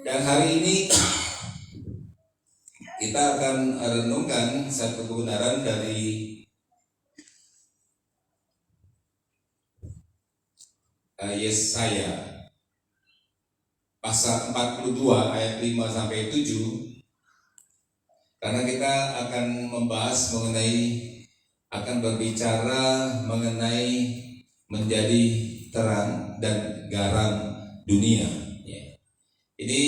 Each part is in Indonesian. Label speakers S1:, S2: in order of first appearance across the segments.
S1: Dan hari ini kita akan renungkan satu kebenaran dari Yesaya pasal 42 ayat 5 sampai 7. Karena kita akan membahas akan berbicara mengenai menjadi terang dan garam dunia. Ini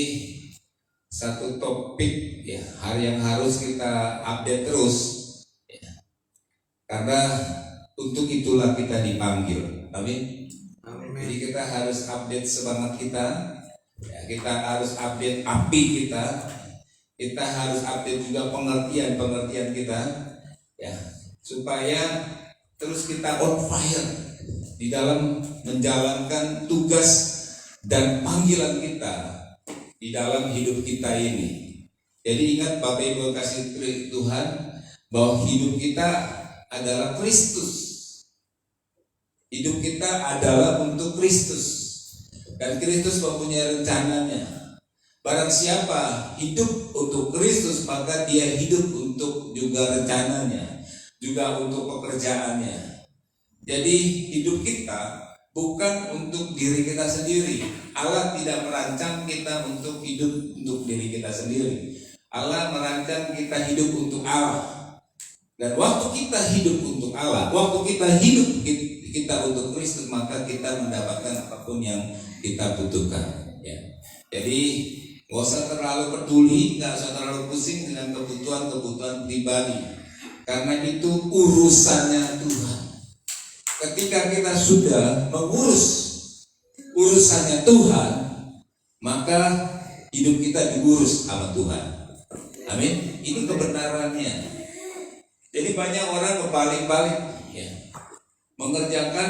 S1: satu topik yang harus kita update terus, karena untuk itulah kita dipanggil. Amin. Jadi kita harus update semangat kita, kita harus update api kita harus update juga pengertian kita, supaya terus kita on fire di dalam menjalankan tugas dan panggilan kita di dalam hidup kita ini. Jadi ingat Bapak Ibu kasih Tuhan, bahwa hidup kita adalah Kristus. Hidup kita adalah untuk Kristus, dan Kristus mempunyai rencananya. Barang siapa hidup untuk Kristus, maka dia hidup untuk juga rencananya, juga untuk pekerjaannya. Jadi hidup kita bukan untuk diri kita sendiri. Allah tidak merancang kita untuk hidup untuk diri kita sendiri. Allah merancang kita hidup untuk Allah. Dan waktu kita hidup untuk Allah, waktu kita hidup kita untuk Kristus, maka kita mendapatkan apapun yang kita butuhkan. Jadi nggak usah terlalu peduli, nggak usah terlalu pusing dengan kebutuhan pribadi, karena itu urusannya Tuhan. Ketika kita sudah mengurus urusannya Tuhan, maka hidup kita diurus sama Tuhan. Amin. Ini kebenarannya. Jadi banyak orang berbalik-balik,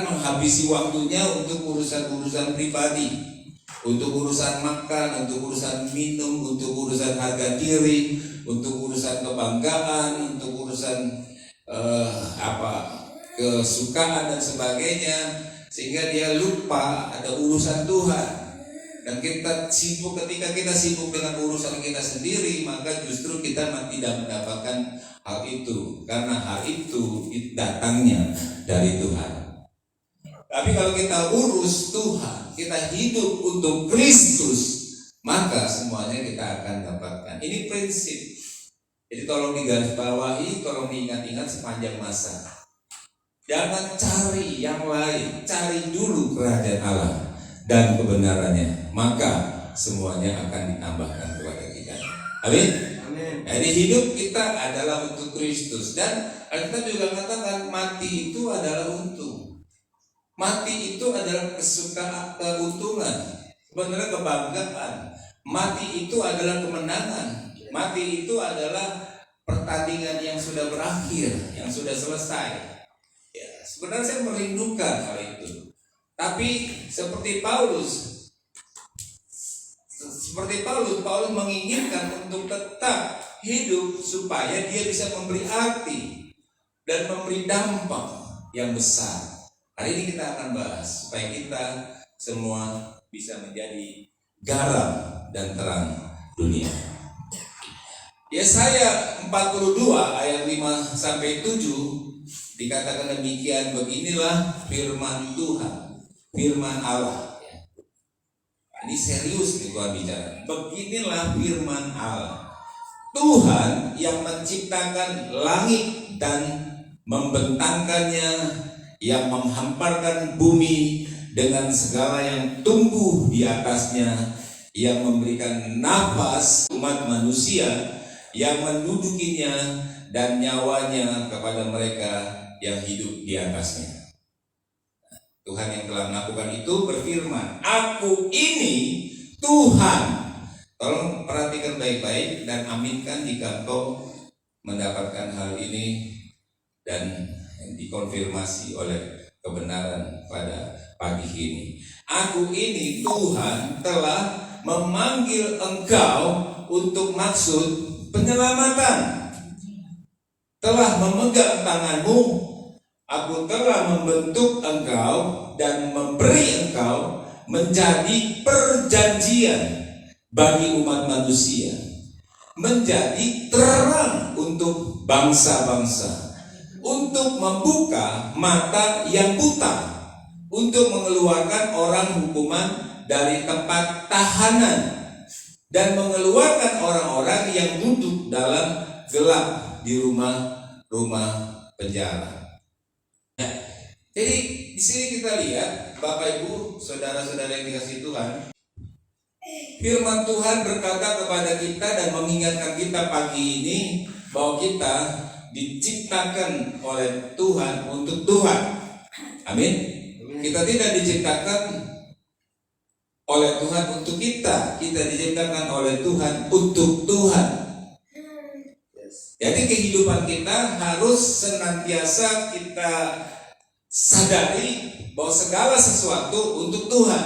S1: menghabisi waktunya untuk urusan-urusan pribadi, untuk urusan makan, untuk urusan minum, untuk urusan harga diri, untuk urusan kebanggaan, untuk urusan kesukaan dan sebagainya, sehingga dia lupa ada urusan Tuhan. Dan ketika kita sibuk dengan urusan kita sendiri, maka justru kita tidak mendapatkan hal itu, karena hal itu datangnya dari Tuhan. Tapi kalau kita urus Tuhan, kita hidup untuk Kristus, maka semuanya kita akan dapatkan. Ini prinsip. Jadi tolong digarisbawahi, tolong diingat-ingat sepanjang masa. Jangan cari yang lain, cari dulu kerajaan Allah dan kebenarannya, maka semuanya akan ditambahkan kepada kita. Amin. Jadi hidup kita adalah untuk Kristus, dan kita juga katakan mati itu adalah untung. Mati itu adalah keuntungan, sebenarnya kebanggaan. Mati itu adalah kemenangan. Mati itu adalah pertandingan yang sudah berakhir, yang sudah selesai. Sebenarnya saya merindukan hal itu. Tapi seperti Paulus menginginkan untuk tetap hidup supaya dia bisa memberi arti dan memberi dampak yang besar. Hari ini kita akan bahas supaya kita semua bisa menjadi garam dan terang dunia. Yesaya 42 ayat 5 sampai 7 dikatakan demikian, beginilah firman Tuhan, firman Allah. Ini serius nih Tuhan bicara. Beginilah firman Allah, Tuhan yang menciptakan langit dan membentangkannya, yang menghamparkan bumi dengan segala yang tumbuh di atasnya, yang memberikan nafas umat manusia, yang mendudukinya dan nyawanya kepada mereka yang hidup di atasnya. Tuhan yang telah melakukan itu berfirman, Aku ini Tuhan. Tolong perhatikan baik-baik dan aminkan jika engkau mendapatkan hal ini dan dikonfirmasi oleh kebenaran pada pagi ini. Aku ini Tuhan telah memanggil engkau untuk maksud penyelamatan, telah memegang tanganmu. Aku telah membentuk engkau dan memberi engkau menjadi perjanjian bagi umat manusia, menjadi terang untuk bangsa-bangsa, untuk membuka mata yang buta, untuk mengeluarkan orang hukuman dari tempat tahanan, dan mengeluarkan orang-orang yang duduk dalam gelap di rumah-rumah penjara. Ya. Jadi di sini kita lihat, Bapak Ibu, saudara-saudara yang dikasihi Tuhan, firman Tuhan berkata kepada kita dan mengingatkan kita pagi ini bahwa kita diciptakan oleh Tuhan untuk Tuhan. Amin. Kita tidak diciptakan oleh Tuhan untuk kita diciptakan oleh Tuhan untuk Tuhan. Jadi kehidupan kita harus senantiasa kita sadari bahwa segala sesuatu untuk Tuhan,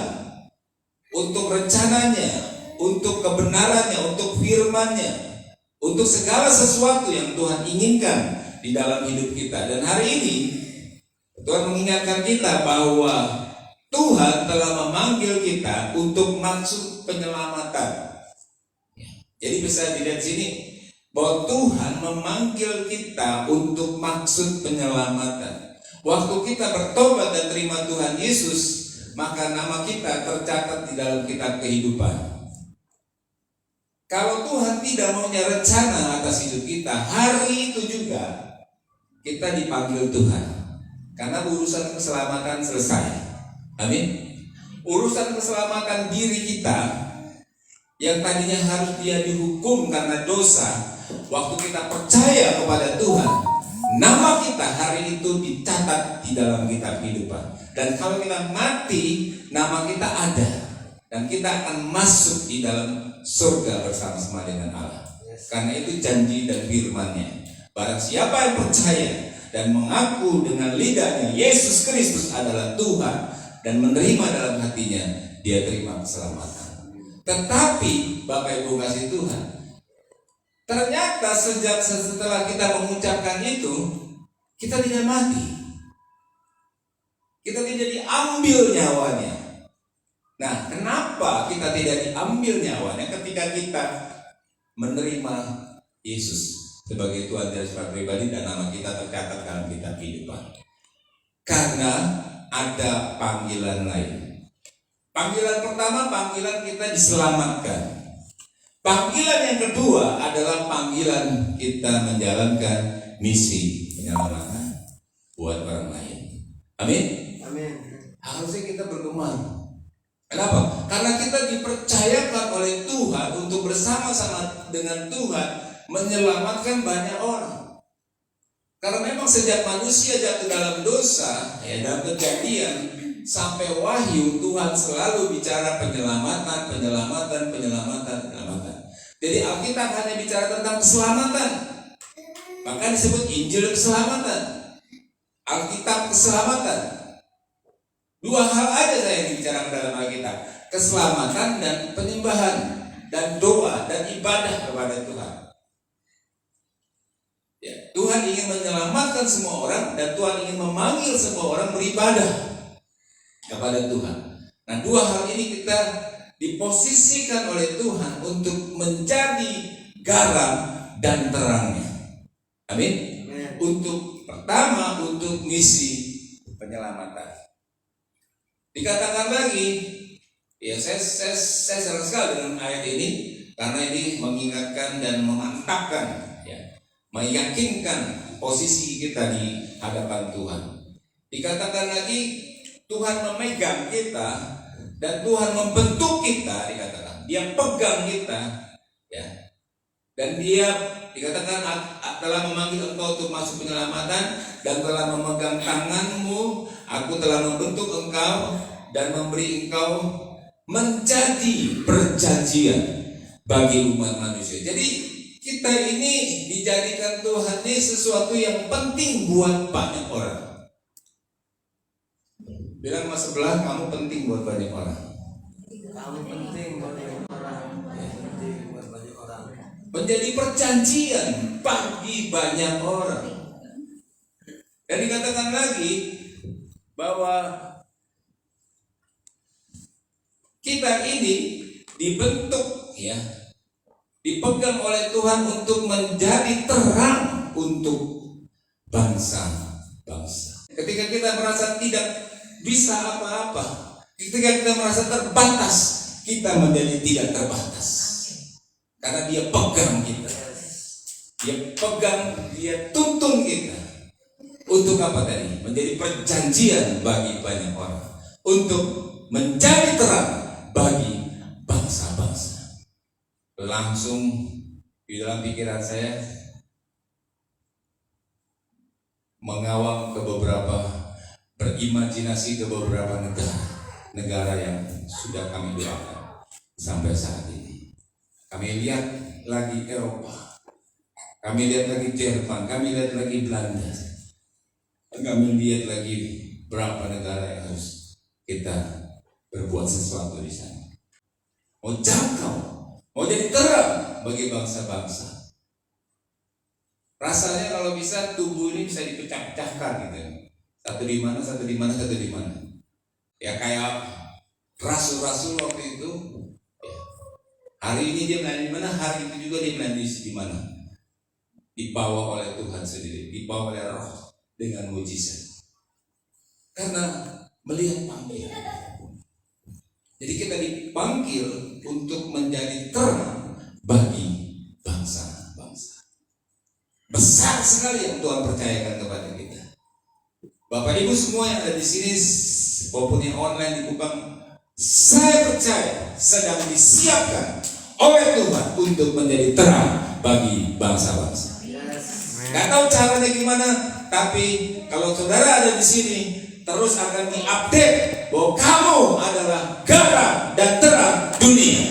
S1: untuk rencananya, untuk kebenarannya, untuk firman-Nya, untuk segala sesuatu yang Tuhan inginkan di dalam hidup kita. Dan hari ini Tuhan mengingatkan kita bahwa Tuhan telah memanggil kita untuk maksud penyelamatan. Jadi bisa dilihat sini bahwa Tuhan memanggil kita untuk maksud penyelamatan. Waktu kita bertobat dan terima Tuhan Yesus, maka nama kita tercatat di dalam kitab kehidupan. Kalau Tuhan tidak punya rencana atas hidup kita, hari itu juga kita dipanggil Tuhan. Karena urusan keselamatan selesai. Amin. Urusan keselamatan diri kita yang tadinya harus dia dihukum karena dosa, waktu kita percaya kepada Tuhan, nama kita hari itu dicatat di dalam kitab kehidupan. Dan kalau kita mati, nama kita ada, dan kita akan masuk di dalam surga bersama-sama dengan Allah. Karena itu janji dan firman-Nya. Barang siapa yang percaya dan mengaku dengan lidahnya Yesus Kristus adalah Tuhan dan menerima dalam hatinya, dia terima keselamatan. Tetapi Bapak Ibu kasih Tuhan, ternyata setelah kita mengucapkan itu, kita tidak mati. Kita tidak diambil nyawanya. Nah, kenapa kita tidak diambil nyawanya ketika kita menerima Yesus sebagai Tuhan dan Saudara pribadi dan nama kita tercatat dalam kitab kehidupan? Karena ada panggilan lain. Panggilan pertama, panggilan kita diselamatkan. Panggilan yang kedua adalah panggilan kita menjalankan misi penyelamatan buat orang lain. Amin. Amin. Harusnya kita bergumam. Kenapa? Karena kita dipercayakan oleh Tuhan untuk bersama-sama dengan Tuhan menyelamatkan banyak orang. Karena memang sejak manusia jatuh dalam dosa, dalam Kejadian sampai Wahyu, Tuhan selalu bicara penyelamatan. Jadi Alkitab hanya bicara tentang keselamatan. Maka disebut Injil keselamatan, Alkitab keselamatan. Dua hal aja saya dibicarakan dalam Alkitab, keselamatan dan penyembahan, dan doa dan ibadah kepada Tuhan. Ya, Tuhan ingin menyelamatkan semua orang dan Tuhan ingin memanggil semua orang beribadah kepada Tuhan. Nah, dua hal ini kita diposisikan oleh Tuhan untuk menjadi garam dan terangnya. Amin. Untuk pertama, untuk misi penyelamatan. Dikatakan lagi, ya saya senang sekali dengan ayat ini karena ini mengingatkan dan memantapkan, meyakinkan posisi kita di hadapan Tuhan. Dikatakan lagi, Tuhan memegang kita dan Tuhan membentuk kita, dikatakan dia pegang kita, dan dia dikatakan telah memanggil engkau untuk masuk penyelamatan dan telah memegang tanganmu. Aku telah membentuk engkau dan memberi engkau menjadi perjanjian bagi umat manusia. Jadi kita ini dijadikan Tuhan ini sesuatu yang penting buat banyak orang. Bilang sama sebelah, kamu penting buat banyak orang.
S2: Kamu penting buat banyak orang. Penting buat banyak orang.
S1: Menjadi perjanjian bagi banyak orang. Dan dikatakan lagi bahwa kita ini dibentuk ya, dipegang oleh Tuhan untuk menjadi terang untuk bangsa-bangsa. Ketika kita merasa tidak bisa apa-apa, ketika kita merasa terbatas, kita menjadi tidak terbatas. Karena dia pegang kita. Dia pegang, dia tuntun kita. Untuk apa tadi? Menjadi perjanjian bagi banyak orang. Untuk menjadi terang bagi bangsa-bangsa. Langsung di dalam pikiran saya mengawang ke beberapa, berimajinasi ke beberapa negara yang sudah kami doakan sampai saat ini. Kami lihat lagi Eropa, kami lihat lagi Jerman, kami lihat lagi Belanda, kami lihat lagi berapa negara yang harus kita berbuat sesuatu di sana. Mau jangkau, mau jadi terang bagi bangsa-bangsa. Rasanya kalau bisa tubuh ini bisa dipecah-pecahkan gitu. Satu di mana, satu di mana, satu di mana. Ya kayak rasul-rasul waktu itu. Ya. Hari ini dia melayani di mana, hari itu juga dia melayani di mana. Dibawa oleh Tuhan sendiri, dibawa oleh Roh dengan mujizat. Karena melihat panggilan. Jadi kita dipanggil untuk menjadi terang bagi bangsa-bangsa. Besar sekali yang Tuhan percayakan kepada kita. Bapak Ibu semua yang ada di sini, maupun yang online di Kupang, saya percaya sedang disiapkan oleh Tuhan untuk menjadi terang bagi bangsa-bangsa. Gak tahu caranya gimana, tapi kalau saudara ada di sini, terus akan diupdate bahwa kamu adalah garam dan terang dunia.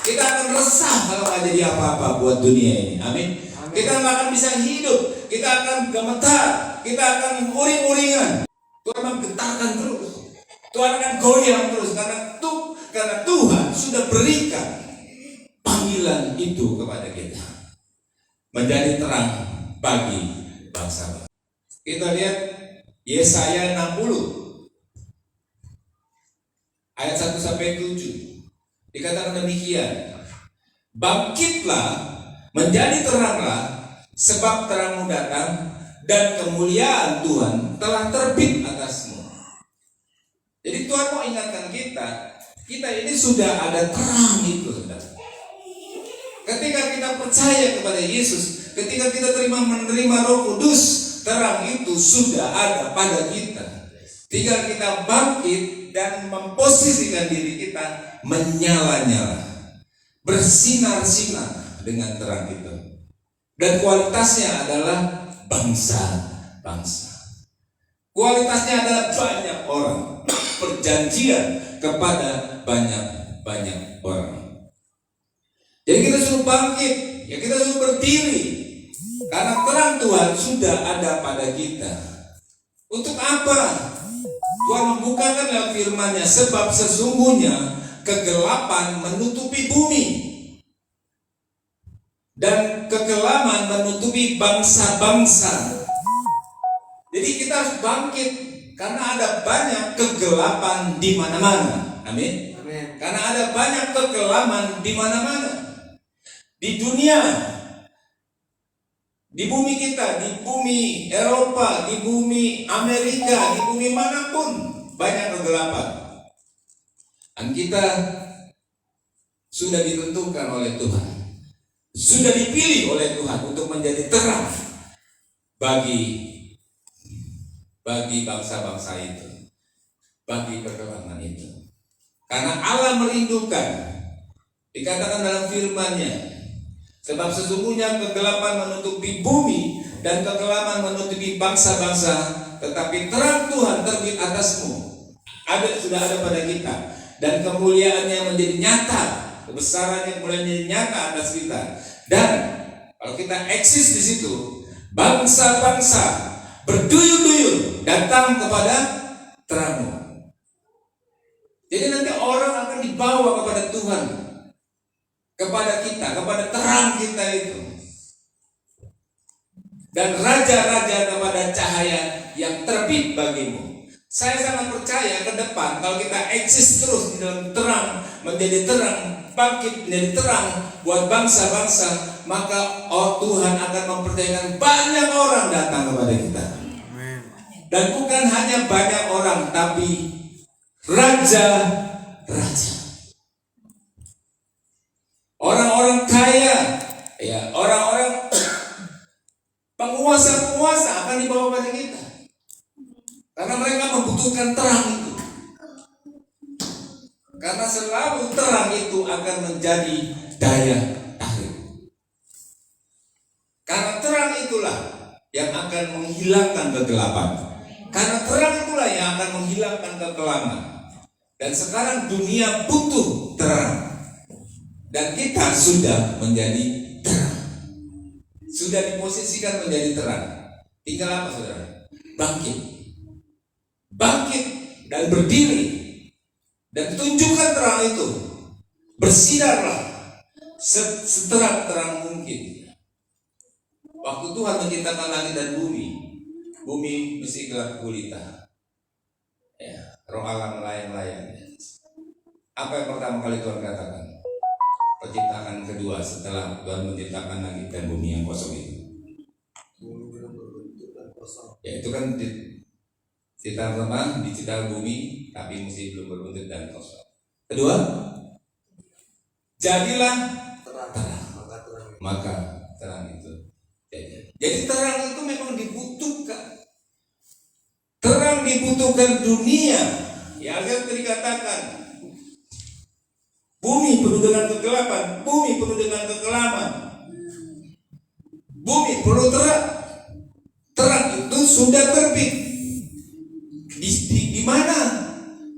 S1: Kita akan resah kalau nggak jadi apa-apa buat dunia ini. Amin. Kita nggak akan bisa hidup. Kita akan gemetar. Kita akan uring-uringan. Tuhan akan getarkan terus. Tuhan akan goyang terus karena Tuhan sudah berikan panggilan itu kepada kita menjadi terang bagi bangsa. Kita lihat Yesaya 60 ayat 1 sampai 7. Dikatakan demikian, bangkitlah, menjadi teranglah, sebab terangmu datang dan kemuliaan Tuhan telah terbit atasmu. Jadi Tuhan mau ingatkan kita ini sudah ada terang itu. Ketika kita percaya kepada Yesus, ketika kita menerima Roh Kudus, terang itu sudah ada pada kita. Tinggal kita bangkit dan memposisikan diri kita menyala-nyala, bersinar-sinar dengan terang itu. Dan kualitasnya adalah bangsa-bangsa. Kualitasnya adalah banyak orang, perjanjian kepada banyak orang. Jadi kita suruh bangkit, ya kita suruh berdiri, karena terang Tuhan sudah ada pada kita. Untuk apa? Tuhan membukakan lewat firman-Nya, sebab sesungguhnya kegelapan menutupi bumi dan kekelaman menutupi bangsa-bangsa. Jadi kita harus bangkit karena ada banyak kegelapan di mana-mana. Amin. Karena ada banyak kekelaman di mana-mana. Di dunia, di bumi kita, di bumi Eropa, di bumi Amerika, di bumi manapun banyak kegelapan. Dan kita sudah ditentukan oleh Tuhan, sudah dipilih oleh Tuhan untuk menjadi terang bagi bangsa-bangsa itu, bagi kegelapan itu. Karena Allah merindukan, dikatakan dalam firman-Nya, sebab sesungguhnya kegelapan menutupi bumi dan kegelapan menutupi bangsa-bangsa, tetapi terang Tuhan terbit atasmu. Sudah ada pada kita, dan kemuliaannya menjadi nyata, kebesarannya kemuliaan menjadi nyata atas kita. Dan kalau kita eksis di situ, bangsa-bangsa berduyun-duyun datang kepada terangmu. Jadi nanti orang akan dibawa kepada Tuhan, kepada kita, kepada terang kita itu. Dan raja-raja kepada cahaya yang terbit bagimu. Saya sangat percaya ke depan kalau kita eksis terus di dalam terang, menjadi terang, bangkit menjadi terang buat bangsa-bangsa, maka Tuhan akan mempercayakan banyak orang datang kepada kita. Dan bukan hanya banyak orang, tapi raja-raja, orang-orang kaya, ya, orang-orang penguasa-penguasa akan dibawa pada kita. Karena mereka membutuhkan terang itu. Karena selalu terang itu akan menjadi daya tarik. Karena terang itulah yang akan menghilangkan kegelapan. Karena terang itulah yang akan menghilangkan kekelaman. Dan sekarang dunia butuh terang. Dan kita sudah menjadi terang. Sudah diposisikan menjadi terang. Tinggal apa, saudara? Bangkit dan berdiri dan tunjukkan terang itu. Bersinarlah seterang-terang mungkin. Waktu Tuhan menciptakan langit dan bumi mesti gelap gulita. Ya, roh Allah melayang-layang. Apa yang pertama kali Tuhan katakan? Penciptaan kedua setelah Tuhan menciptakan langit dan bumi yang kosong itu. Ya, itu kan ciptaan pertama diciptakan bumi, tapi mesti belum berbentuk dan kosong. Kedua, jadilah terang, maka terang itu jadi. Jadi terang itu memang dibutuhkan. Terang dibutuhkan dunia. Ya, Alkitab dikatakan bumi penuh dengan kegelapan, bumi penuh dengan kekelaman. Bumi perlu terang. Terang itu sudah terbit. Di mana?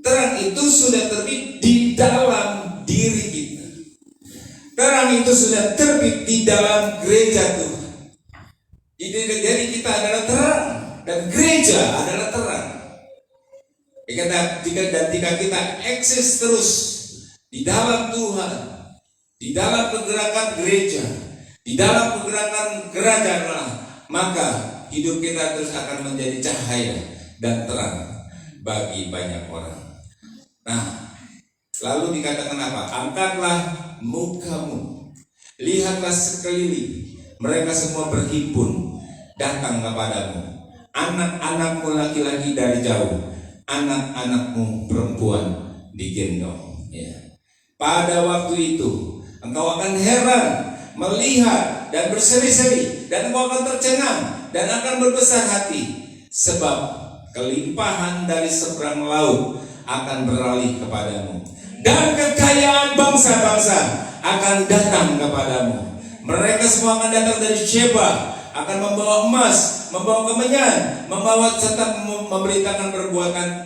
S1: Terang itu sudah terbit di dalam diri kita. Terang itu sudah terbit di dalam gereja Tuhan. Jadi kita adalah terang dan gereja adalah terang. Jika kita eksis terus di dalam Tuhan, di dalam pergerakan gereja, di dalam pergerakan kerajaan Allah, maka hidup kita terus akan menjadi cahaya dan terang bagi banyak orang. Nah, lalu dikatakan apa? Angkatlah mukamu, lihatlah sekeliling, mereka semua berhimpun datang kepadamu. Anak-anakmu laki-laki dari jauh, anak-anakmu perempuan digendong. Ya. Pada waktu itu engkau akan heran melihat dan berseri-seri, dan engkau akan tercengang dan akan berbesar hati, sebab kelimpahan dari seberang laut akan beralih kepadamu, dan kekayaan bangsa-bangsa akan datang kepadamu. Mereka semua akan datang dari Sheba, akan membawa emas, membawa kemenyan, membawa serta memberitakan perbuatan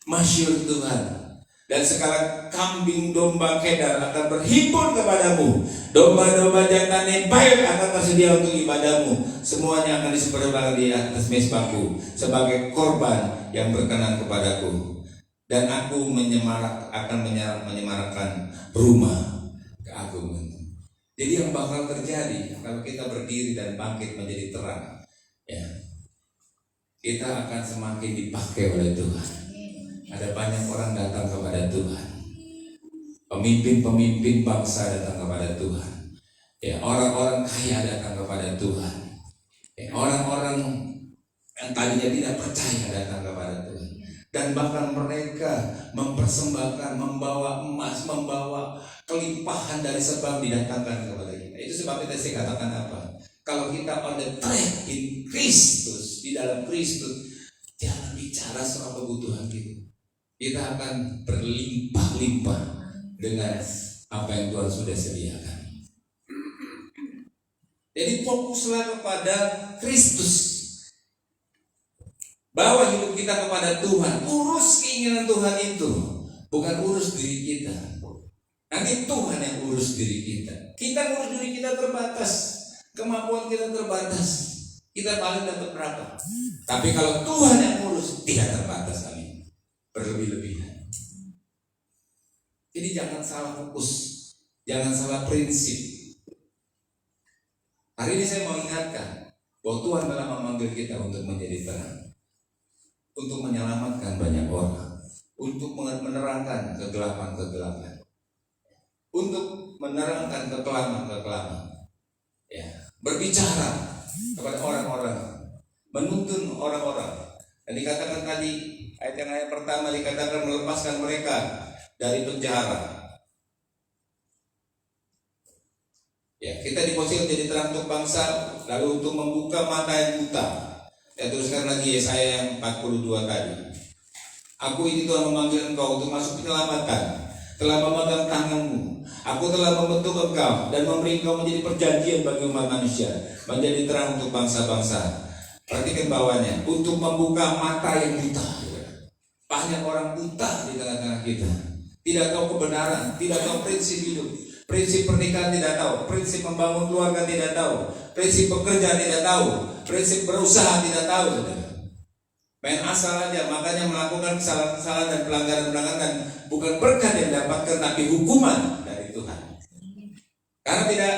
S1: masyhur Tuhan. Dan segala kambing domba kedar akan berhimpun kepadamu. Domba-domba jantan yang baik akan tersedia untuk ibadamu. Semuanya akan disebarkan di atas mezbahku sebagai korban yang berkenan kepadaku. Dan aku akan menyemarakkan rumah keagungan. Jadi yang bakal terjadi kalau kita berdiri dan bangkit menjadi terang, ya, kita akan semakin dipakai oleh Tuhan. Ada banyak orang datang kepada Tuhan. Pemimpin-pemimpin bangsa datang kepada Tuhan. Ya, orang-orang kaya datang kepada Tuhan. Ya, orang-orang yang tadinya tidak percaya datang kepada Tuhan. Dan bahkan mereka mempersembahkan, membawa emas, membawa kelimpahan dari sebab didatangkan kepada kita. Itu sebabnya saya katakan apa? Kalau kita on the track in Kristus, di dalam Kristus, jangan bicara soal kebutuhan kita. Kita akan berlimpah-limpah dengan apa yang Tuhan sudah sediakan. Jadi fokuslah kepada Kristus. Bawa hidup kita kepada Tuhan. Urus keinginan Tuhan itu, bukan urus diri kita. Nanti Tuhan yang urus diri kita. Kita urus diri kita terbatas, kemampuan kita terbatas. Kita paling dapat berapa? Tapi kalau Tuhan yang urus, tidak terbatas, amin. Berlebih-lebihan. Jadi jangan salah fokus, jangan salah prinsip. Hari ini saya mau ingatkan bahwa Tuhan telah memanggil kita untuk menjadi terang. untuk menyelamatkan banyak orang, untuk menerangkan kegelapan-kegelapan, untuk menerangkan kekelaman-kekelaman, ya, berbicara kepada orang-orang, menuntun orang-orang. Dan dikatakan tadi ayat pertama dikatakan melepaskan mereka dari penjara. Ya, kita diposisikan jadi terang untuk bangsa, lalu untuk membuka mata yang buta. Ya, teruskan lagi Yesaya yang 42 tadi. Aku ini Tuhan memanggil engkau untuk masuk penyelamatan, telah memegang tanganmu. Aku telah membentuk engkau dan memberi engkau menjadi perjanjian bagi umat manusia, menjadi terang untuk bangsa-bangsa. Perhatikan bawahnya, untuk membuka mata yang buta. Banyak orang buta di tengah-tengah kita, tidak tahu kebenaran, tidak tahu prinsip hidup, prinsip pernikahan tidak tahu, prinsip membangun keluarga tidak tahu, prinsip bekerja tidak tahu, prinsip berusaha tidak tahu. Main asal aja, makanya melakukan kesalahan-kesalahan dan pelanggaran-pelanggaran bukan berkat yang dapatkan, tapi hukuman dari Tuhan. Karena tidak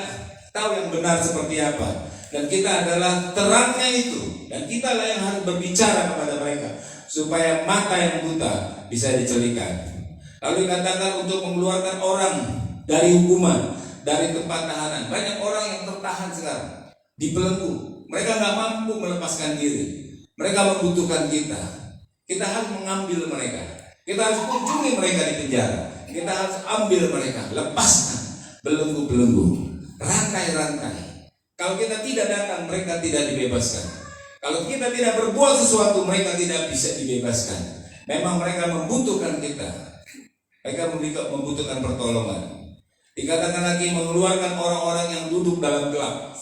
S1: tahu yang benar seperti apa. Dan kita adalah terangnya itu, dan kita lah yang harus berbicara kepada mereka supaya mata yang buta bisa dicelikan. Lalu dikatakan untuk mengeluarkan orang dari hukuman, dari tempat tahanan. Banyak orang yang tertahan sekarang, dibelenggu. Mereka nggak mampu melepaskan diri. Mereka membutuhkan kita. Kita harus mengambil mereka. Kita harus kunjungi mereka di penjara. Kita harus ambil mereka, lepaskan belenggu-belenggu, rantai-rantai. Kalau kita tidak datang, mereka tidak dibebaskan. Kalau kita tidak berbuat sesuatu, mereka tidak bisa dibebaskan. Memang mereka membutuhkan kita. Mereka membutuhkan pertolongan. Dikatakan lagi mengeluarkan orang-orang yang duduk dalam gelap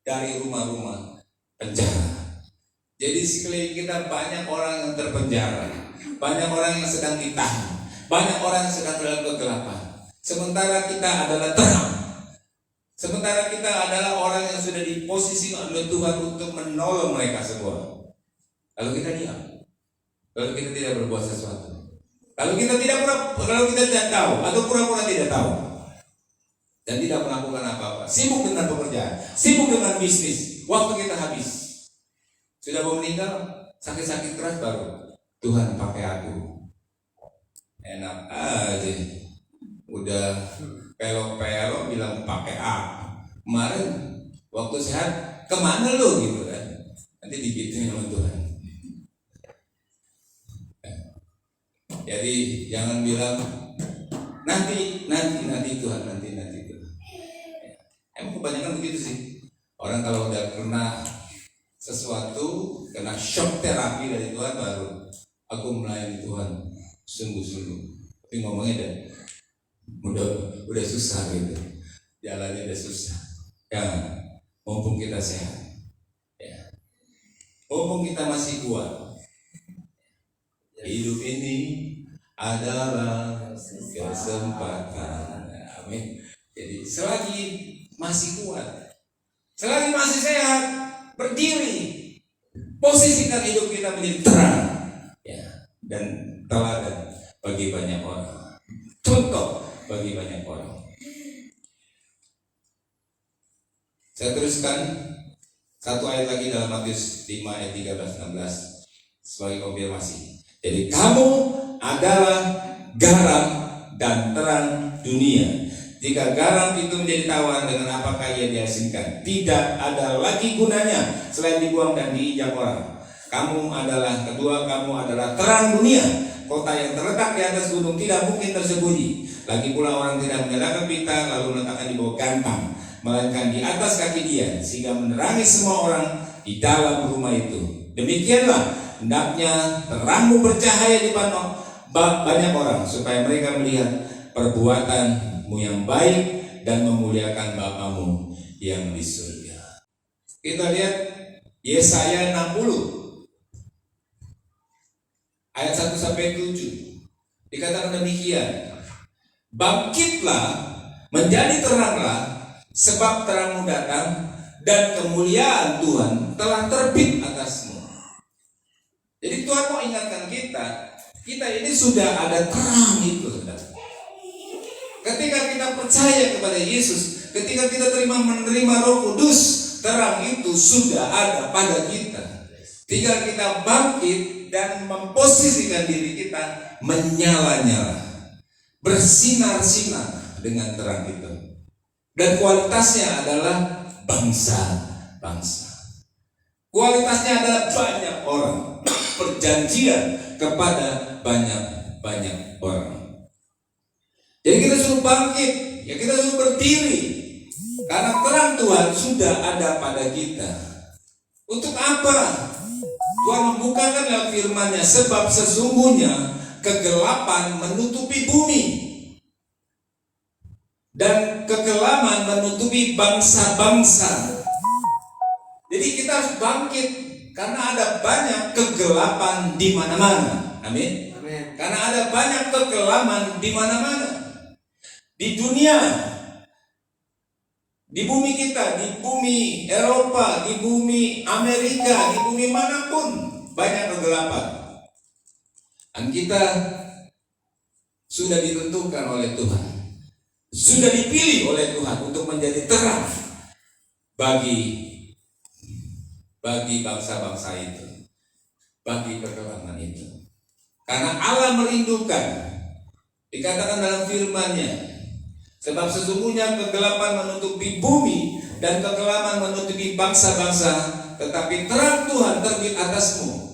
S1: dari rumah-rumah penjara. Jadi sekeliling kita banyak orang yang terpenjara, banyak orang yang sedang ditahan, banyak orang yang sedang dalam kegelapan. Sementara kita adalah terang. Sementara kita adalah orang yang sudah diposisikan oleh Tuhan untuk menolong mereka semua. Lalu kita diam. Lalu kita tidak berbuat sesuatu. Lalu kita tidak tahu atau pura-pura tidak tahu dan tidak melakukan apa-apa. Sibuk dengan pekerjaan, sibuk dengan bisnis. Waktu kita habis. Sudah mau meninggal, sakit-sakit keras baru Tuhan pakai aku. Enak aja. Udah pelok-pelok bilang pakai A. Kemarin waktu sehat kemana lo gitu kan? Nanti digituin sama Tuhan. Jadi jangan bilang nanti Tuhan nanti Tuhan. Emang kebanyakan begitu sih. Orang kalau udah kena sesuatu, kena shock terapi dari Tuhan baru aku melayani Tuhan sungguh-sungguh. Tapi ngomongnya udah susah gitu, jalannya udah susah. Ya, mumpung kita sehat, ya, mumpung kita masih kuat. Hidup ini adalah kesempatan. Amin. Jadi selagi masih kuat, selagi masih sehat, berdiri, posisikan hidup kita menjadi terang, ya, dan teladan bagi banyak orang, contoh bagi banyak orang. Saya teruskan satu ayat lagi dalam Matius 5 ayat 13-16 sebagai konfirmasi. Jadi kamu adalah garam dan terang dunia. Jika garam itu menjadi tawar, dengan apakah ia diasinkan? Tidak ada lagi gunanya selain dibuang dan diinjak orang. Kamu adalah terang dunia. Kota yang terletak di atas gunung tidak mungkin tersembunyi. Lagi pula orang tidak menyalakan pita lalu meletakkan di bawah gantang, melainkan di atas kaki dia, sehingga menerangi semua orang di dalam rumah itu. Demikianlah hendaknya terangmu bercahaya di depan banyak orang, supaya mereka melihat perbuatanmu yang baik dan memuliakan Bapamu yang di surga. Kita lihat Yesaya 60 ayat 1-7. Dikatakan demikian, bangkitlah, menjadi teranglah, sebab terangmu datang dan kemuliaan Tuhan telah terbit atasmu. Jadi Tuhan mau ingatkan kita ini sudah ada terang itu. Ketika kita percaya kepada Yesus, ketika kita menerima Roh Kudus, terang itu sudah ada pada kita. Tinggal kita bangkit dan memposisikan diri kita menyala-nyala, bersinar-sinar dengan terang itu. Dan kualitasnya adalah bangsa-bangsa. Kualitasnya adalah banyak orang, perjanjian kepada banyak orang. Jadi kita suruh bangkit, ya kita suruh berdiri, karena terang Tuhan sudah ada pada kita. Untuk apa? Tuhan membukakan lewat firman-Nya, sebab sesungguhnya kegelapan menutupi bumi dan kekelaman menutupi bangsa-bangsa. Jadi kita harus bangkit karena ada banyak kegelapan di mana-mana. Amin.
S2: Amin.
S1: Karena ada banyak kekelaman di mana-mana. Di dunia, di bumi kita, di bumi Eropa, di bumi Amerika, di bumi manapun banyak kegelapan. Dan kita sudah ditentukan oleh Tuhan, sudah dipilih oleh Tuhan untuk menjadi terang bagi bangsa-bangsa itu, bagi kegelapan itu. Karena Allah merindukan, dikatakan dalam firman-Nya, sebab sesungguhnya kegelapan menutupi bumi dan kekelaman menutupi bangsa-bangsa, tetapi terang Tuhan terbit atasmu.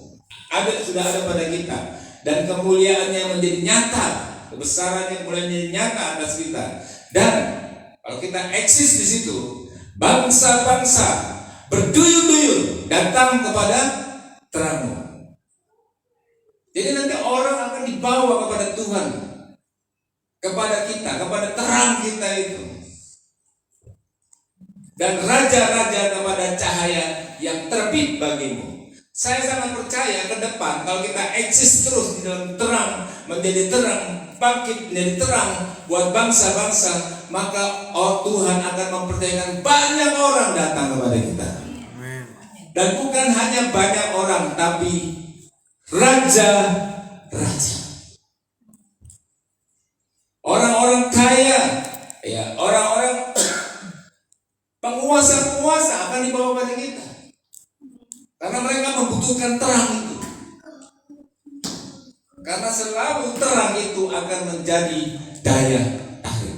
S1: Sudah ada pada kita, dan kemuliaannya menjadi nyata, kebesarannya mulai menjadi nyata atas kita. Dan kalau kita eksis di situ, bangsa-bangsa berduyun-duyun datang kepada terangmu. Jadi nanti orang akan dibawa kepada Tuhan, kepada kita, kepada terang kita itu. Dan raja-raja kepada cahaya yang terbit bagimu. Saya sangat percaya ke depan kalau kita eksis terus di dalam terang, menjadi terang, bangkit menjadi terang buat bangsa-bangsa, maka Tuhan akan mempercayakan banyak orang datang kepada kita. Dan bukan hanya banyak orang, tapi raja-raja, orang-orang kaya, ya, orang-orang penguasa-penguasa akan dibawa pada kita. Karena mereka membutuhkan terang itu. Karena selalu terang itu akan menjadi daya tarik.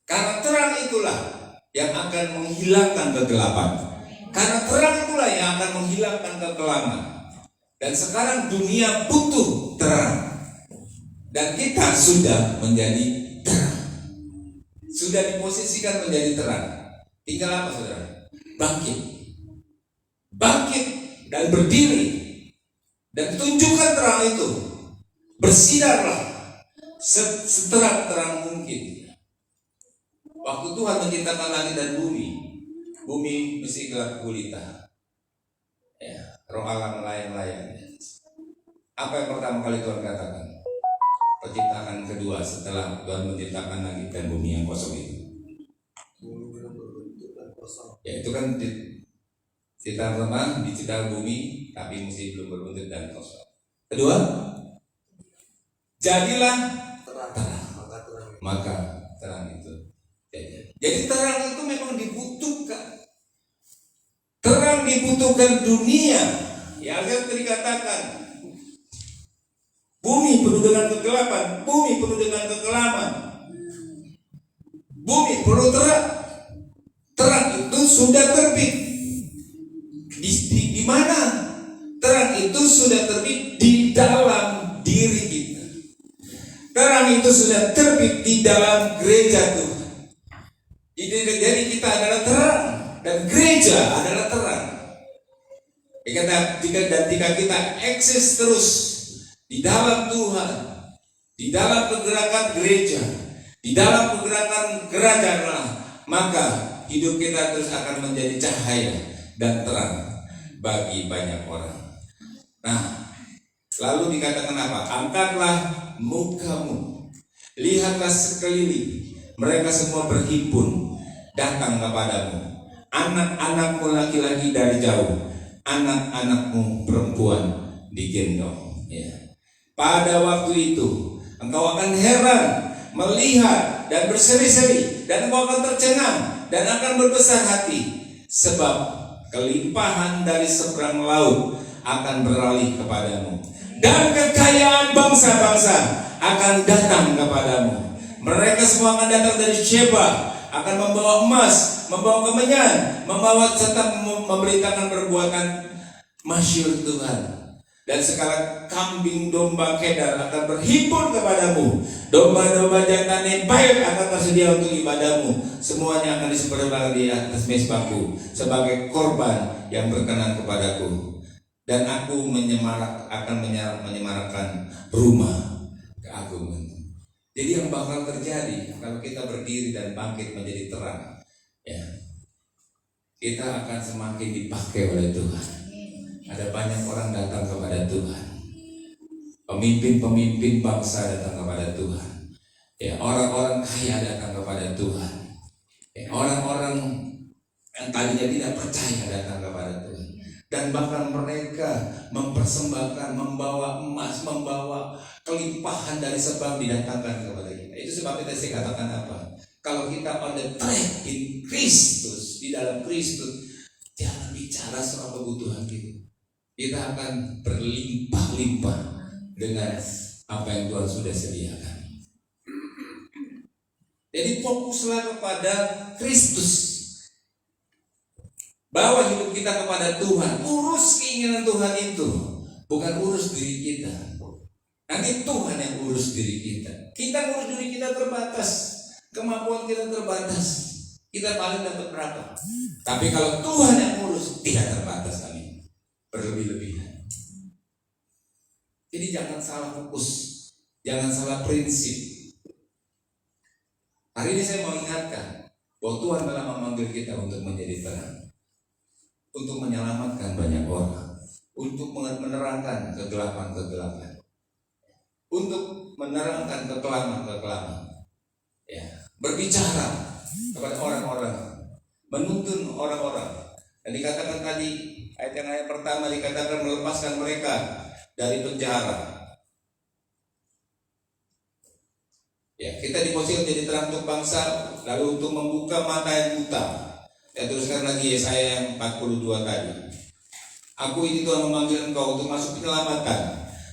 S1: Karena terang itulah yang akan menghilangkan kegelapan. Karena terang itulah yang akan menghilangkan kekelaman. Dan sekarang dunia butuh terang. Dan kita sudah menjadi terang. Sudah diposisikan menjadi terang. Tinggal apa, saudara? Bangkit. Bangkit dan berdiri dan tunjukkan terang itu. Bersinarlah seterang-terang mungkin. Waktu Tuhan menciptakan langit dan bumi mesti gelap gulita. Ya, roh Allah melayang-layang. Apa yang pertama kali Tuhan katakan? Penciptaan kedua setelah Tuhan menciptakan langit dan bumi yang kosong itu. Ya, itu kan ciptaan pertama diciptakan bumi, tapi mesti belum berbentuk dan kosong. Kedua, jadilah terang, maka terang itu jadi. Jadi terang itu memang dibutuhkan. Terang dibutuhkan dunia. Ya, Alkitab dikatakan bumi penuh dengan kegelapan, bumi penuh dengan kekelaman, bumi perlu terang. Terang itu sudah terbit. Di mana terang itu sudah terbit? Di dalam diri kita. Terang itu sudah terbit di dalam gereja Tuhan. Jadi kita adalah terang dan gereja adalah terang. Jika kita eksis terus di dalam Tuhan, di dalam pergerakan gereja, di dalam pergerakan kerajaan Allah, maka hidup kita terus akan menjadi cahaya dan terang bagi banyak orang. Nah, lalu dikatakan apa? Angkatlah mukamu, lihatlah sekeliling, mereka semua berhimpun datang kepadamu. Anak-anakmu laki-laki dari jauh, anak-anakmu perempuan digendong. Ya. Pada waktu itu engkau akan heran melihat dan berseri-seri, dan engkau akan tercengang dan akan berbesar hati, sebab kelimpahan dari seberang laut akan beralih kepadamu, dan kekayaan bangsa-bangsa akan datang kepadamu. Mereka semua akan datang dari Sheba, akan membawa emas, membawa kemenyan, membawa serta memberitakan perbuatan masyhur Tuhan. Dan segala kambing domba Kedar akan berhimpun kepadamu. Domba-domba jantan Nebaioth akan tersedia untuk ibadamu. Semuanya akan disembelih di atas mezbahku sebagai korban yang berkenan kepadaku. Dan aku akan menyemarakkan rumah keagungan. Jadi yang bakal terjadi kalau kita berdiri dan bangkit menjadi terang, ya, kita akan semakin dipakai oleh Tuhan. Ada banyak orang datang kepada Tuhan. Pemimpin-pemimpin bangsa datang kepada Tuhan. Ya, orang-orang kaya datang kepada Tuhan. Ya, orang-orang yang tadinya tidak percaya datang kepada Tuhan. Dan bahkan mereka mempersembahkan, membawa emas, membawa kelimpahan dari sebab didatangkan kepada kita. Itu sebabnya saya katakan apa? Kalau kita on the track in Kristus, di dalam Kristus, jangan bicara soal kebutuhan kita. Kita akan berlimpah-limpah dengan apa yang Tuhan sudah sediakan. Jadi fokuslah kepada Kristus. Bawa hidup kita kepada Tuhan. Urus keinginan Tuhan itu, bukan urus diri kita. Nanti Tuhan yang urus diri kita. Kita urus diri kita terbatas, kemampuan kita terbatas. Kita paling dapat berapa? Tapi kalau Tuhan yang urus, tidak terbatas. Amin. Berlebih-lebihan. Jadi jangan salah fokus, jangan salah prinsip. Hari ini saya mau ingatkan bahwa Tuhan telah memanggil kita untuk menjadi terang, untuk menyelamatkan banyak orang, untuk menerangkan kegelapan-kegelapan, untuk menerangkan kekelaman-kekelaman, ya, berbicara kepada orang-orang, menuntun orang-orang. Dan dikatakan tadi, ayat pertama dikatakan melepaskan mereka dari penjara. Ya, kita diposisikan jadi terang untuk bangsa, lalu untuk membuka mata yang buta. Ya, teruskan lagi Yesaya yang 42 tadi. Aku ini Tuhan memanggil engkau untuk masuk penyelamatan,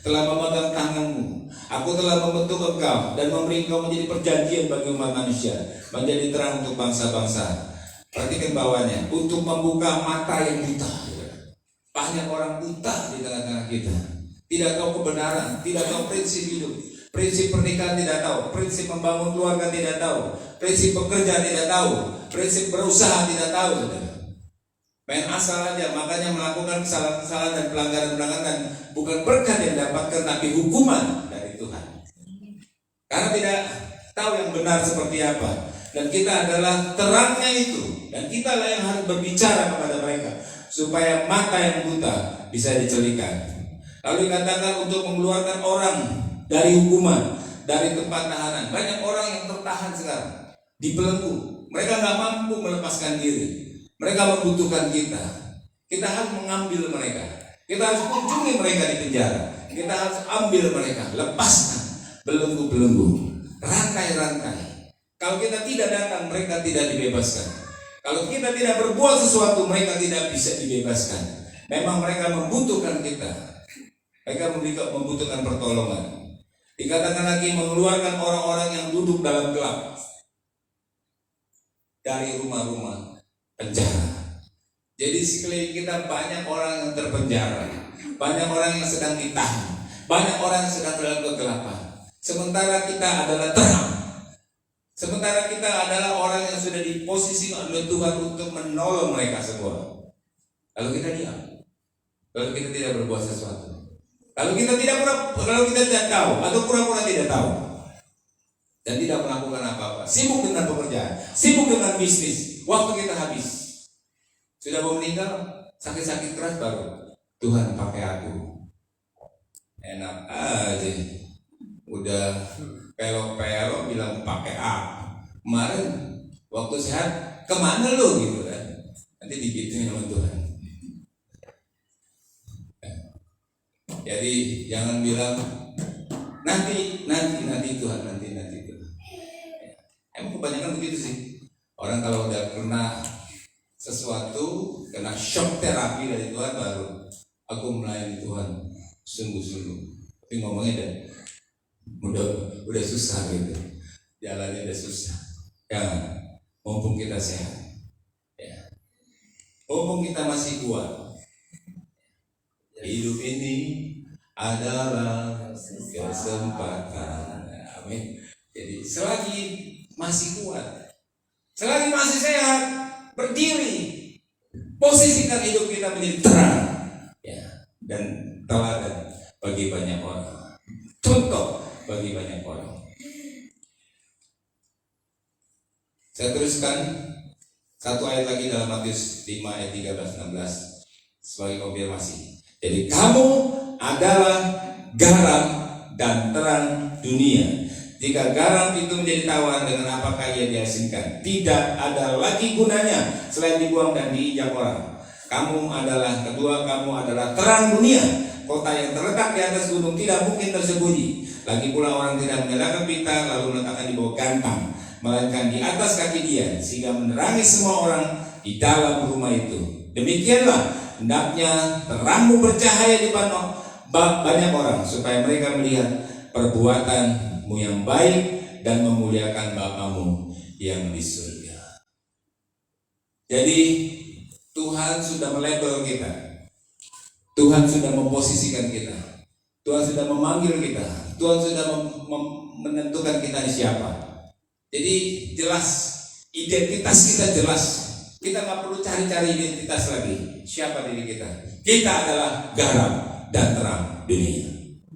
S1: telah memegang tanganmu. Aku telah membentuk engkau dan memberi engkau menjadi perjanjian bagi umat manusia, menjadi terang untuk bangsa-bangsa. Perhatikan bawahnya, untuk membuka mata yang buta. Banyak orang buta di tengah-tengah kita, tidak tahu kebenaran, tidak tahu prinsip hidup, prinsip pernikahan tidak tahu, prinsip membangun keluarga tidak tahu, prinsip bekerja tidak tahu, prinsip berusaha tidak tahu. Main asal aja, makanya melakukan kesalahan-kesalahan dan pelanggaran-pelanggaran bukan berkat yang dapatkan, tapi hukuman dari Tuhan. Karena tidak tahu yang benar seperti apa. Dan kita adalah terangnya itu, dan kita lah yang harus berbicara kepada mereka supaya mata yang buta bisa dicelikan. Lalu dikatakan untuk mengeluarkan orang dari hukuman, dari tempat tahanan. Banyak orang yang tertahan sekarang, dibelenggu. Mereka nggak mampu melepaskan diri. Mereka membutuhkan kita. Kita harus mengambil mereka. Kita harus kunjungi mereka di penjara. Kita harus ambil mereka, lepaskan belenggu-belenggu, rantai-rantai. Kalau kita tidak datang, mereka tidak dibebaskan. Kalau kita tidak berbuat sesuatu, mereka tidak bisa dibebaskan. Memang mereka membutuhkan kita. Mereka membutuhkan pertolongan. Dikatakan lagi mengeluarkan orang-orang yang duduk dalam gelap dari rumah-rumah penjara. Jadi sekeliling kita banyak orang yang terpenjara, banyak orang yang sedang ditahan, banyak orang yang sedang dalam kegelapan. Sementara kita adalah terang. Sementara kita adalah orang yang sudah diposisikan oleh Tuhan untuk menolong mereka semua. Lalu kita diam. Lalu kita tidak berbuat sesuatu. Lalu kita tidak tahu atau pura-pura tidak tahu. Dan tidak melakukan apa-apa. Sibuk dengan pekerjaan, sibuk dengan bisnis. Waktu kita habis. Sudah mau meninggal, sakit-sakit keras baru Tuhan pakai aku. Enak aja. Udah pelok-pelok bilang pakai apa? Kemarin waktu sehat kemana lo gitu kan? Nanti digituin sama Tuhan. Jadi jangan bilang nanti Tuhan nanti Tuhan. Emang kebanyakan begitu sih. Orang kalau udah kena sesuatu, kena shock terapi dari Tuhan, baru aku melayani Tuhan sungguh-sungguh. Tapi ngomongnya udah susah gitu, jalannya udah susah. Jangan, mumpung kita sehat, ya, mumpung kita masih kuat, hidup ini adalah kesempatan. Amin. Jadi selagi masih kuat, selagi masih sehat, berdiri, posisikan hidup kita menjadi terang, ya, dan teladan bagi banyak orang, contoh bagi banyak orang. Saya teruskan satu ayat lagi dalam Matius 5 ayat 13-16 sebagai konfirmasi. Jadi kamu adalah garam dan terang dunia. Jika garam itu menjadi tawar, dengan apakah ia diasinkan? Tidak ada lagi gunanya selain dibuang dan diinjak orang. Kamu adalah terang dunia. Kota yang terletak di atas gunung tidak mungkin tersembunyi. Lagi pula orang tidak menyalakan pita lalu meletakkan di bawah gantang, melainkan di atas kaki dia, sehingga menerangi semua orang di dalam rumah itu. Demikianlah hendaknya terangmu bercahaya di depan banyak orang, supaya mereka melihat perbuatanmu yang baik dan memuliakan Bapamu yang di surga. Jadi Tuhan sudah melabel kita, Tuhan sudah memposisikan kita, Tuhan sudah memanggil kita, Tuhan sudah menentukan kita ini siapa. Jadi jelas, identitas kita jelas. Kita nggak perlu cari-cari identitas lagi. Siapa diri kita? Kita adalah garam dan terang dunia.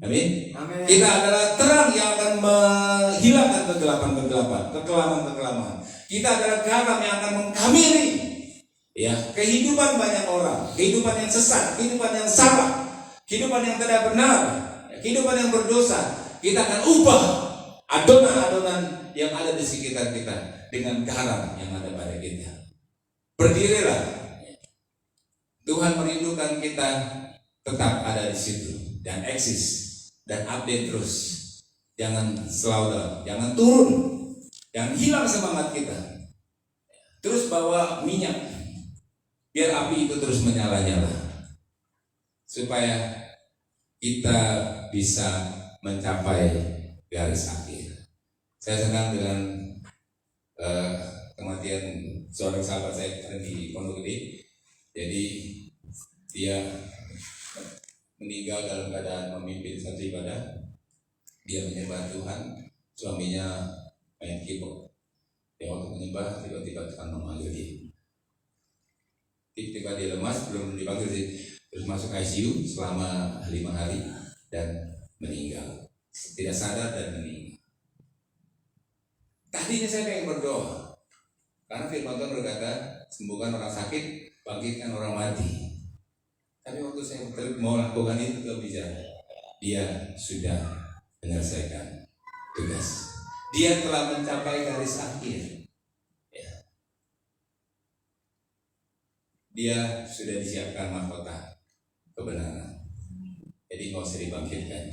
S1: Amin.
S2: Amin.
S1: Kita adalah terang yang akan menghilangkan kekelaman. Kita adalah garam yang akan mengkamiri, ya, kehidupan banyak orang, kehidupan yang sesat, kehidupan yang salah, kehidupan yang tidak benar, kehidupan yang berdosa. Kita akan ubah adonan-adonan yang ada di sekitar kita dengan garam yang ada pada kita. Berdirilah. Tuhan merindukan kita tetap ada di situ dan eksis dan update terus. Jangan selalu, jangan turun, jangan hilang semangat kita. Terus bawa minyak, biar api itu terus menyala-nyala, supaya kita bisa mencapai garis akhir. Saya senang dengan kematian seorang sahabat saya di Pondok Gede. Jadi dia meninggal dalam keadaan memimpin satu ibadah. Dia menyembah Tuhan, suaminya main keyboard. Dia waktu menyembah tiba-tiba Tuhan memanggil dia. Tiba-tiba dia lemas, belum dipanggil sih, terus masuk ICU selama 5 hari dan meninggal. Tidak sadar dan meninggal. Tadinya saya pengen berdoa, karena firman Tuhan berkata, sembuhkan orang sakit, bangkitkan orang mati. Tapi waktu saya mau lakukan itu, tidak bisa. Dia sudah menyelesaikan tugas. Dia telah mencapai garis akhir. Ya. Dia sudah disiapkan mahkota kebenaran. Jadi nggak usah dibangkitkan.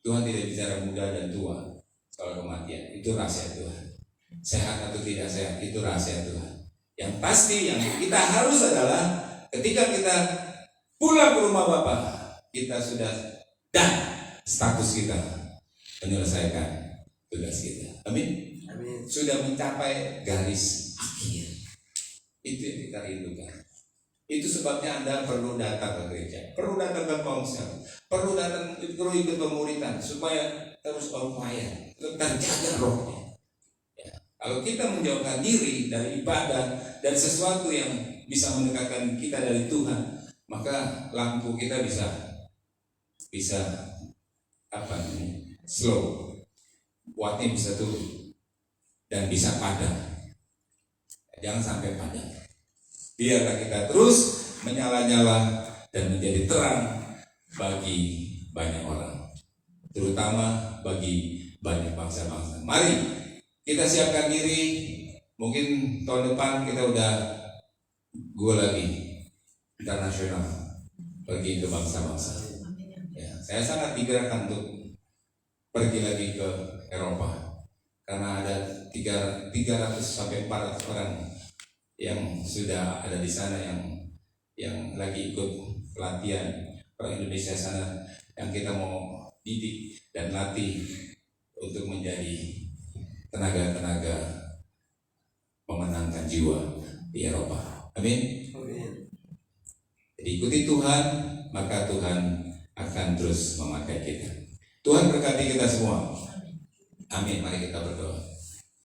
S1: Tuhan tidak bicara muda dan tua soal kematian. Itu rahasia Tuhan. Sehat atau tidak sehat, itu rahasia Tuhan. Yang pasti yang kita harus adalah ketika kita pulang ke rumah Bapa, kita sudah dan status kita menyelesaikan tugas kita. Amin.
S2: Amin.
S1: Sudah mencapai garis akhir. Itu yang kita rindukan. Itu sebabnya Anda perlu datang ke gereja, perlu datang ke komsel, perlu ikut pemuritan supaya terus on fire, tetap jaga rohnya. Ya. Kalau kita menjauhkan diri dari ibadah dan sesuatu yang bisa mendekatkan kita dari Tuhan, maka lampu kita bisa slow, wattnya bisa turun dan bisa padam. Jangan sampai padam. Biarlah kita terus menyala-nyala dan menjadi terang bagi banyak orang, terutama bagi banyak bangsa-bangsa. Mari kita siapkan diri. Mungkin tahun depan kita udah lagi internasional, pergi ke bangsa-bangsa. Ya, saya sangat digerakkan untuk pergi lagi ke Eropa, karena ada 300 sampai 400 orang yang sudah ada di sana, yang lagi ikut pelatihan orang Indonesia sana, yang kita mau didik dan latih untuk menjadi tenaga-tenaga memenangkan jiwa di Eropa. Amin.
S2: Amin.
S1: Jadi ikuti Tuhan, maka Tuhan akan terus memakai kita. Tuhan berkati kita semua. Amin. Mari kita berdoa.